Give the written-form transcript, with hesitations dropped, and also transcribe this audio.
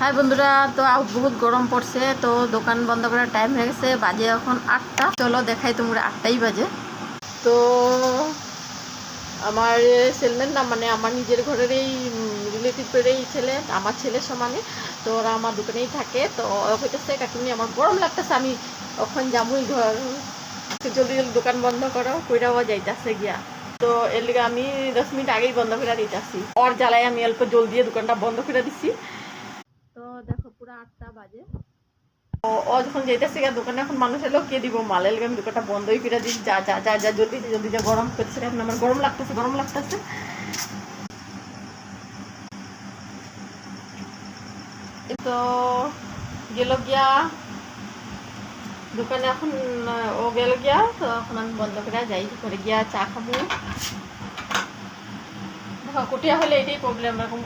High বন্ধুরা, তো বহুত গরম পড়ছে, তো দোকান বন্ধ করার টাইম হয়ে গেছে। বাজে এখন 8টা। চলো দেখাই, তোমরা 8টাই বাজে। তো আমার সেলম্যান না, মানে আমার নিজের ঘরের এই রিলেটিভেরই ছেলে, আমার ছেলের সমানে। তো ওরা আমার দোকানেই থাকে। তো হইতেছে কাকুনি আমার গরম লাগতেছে, আমি ওখান যাবই ঘর, জলদি জলদি দোকান বন্ধ করো কইরাও যাইতেছে গিয়া। তো এর লিগে আমি 10 মিনিট আগেই বন্ধ করে দিতেছি। ওর জ্বালায় আমি অল্প জল দিয়ে দোকানটা বন্ধ করে দিছি। তো দেখো পুরো 8টা বাজে। ও যখন যেতেছে দোকানে, এখন মানুষ এলো কে দিব মাল, এলে আমি দোকানটা বন্ধই করে দিই। যা যা যা যা জলদি জলদি যা, গরম করতেছে এখন, আমার গরম লাগতেছে গরম লাগতেছে। তো গেল গিয়া দোকানে, এখন ও গেল গিয়া। তো এখন আমি বন্ধ করে যাই, করে গিয়া চা খাবো। দেখো কুটিয়া হলে এটাই প্রবলেম, এরকম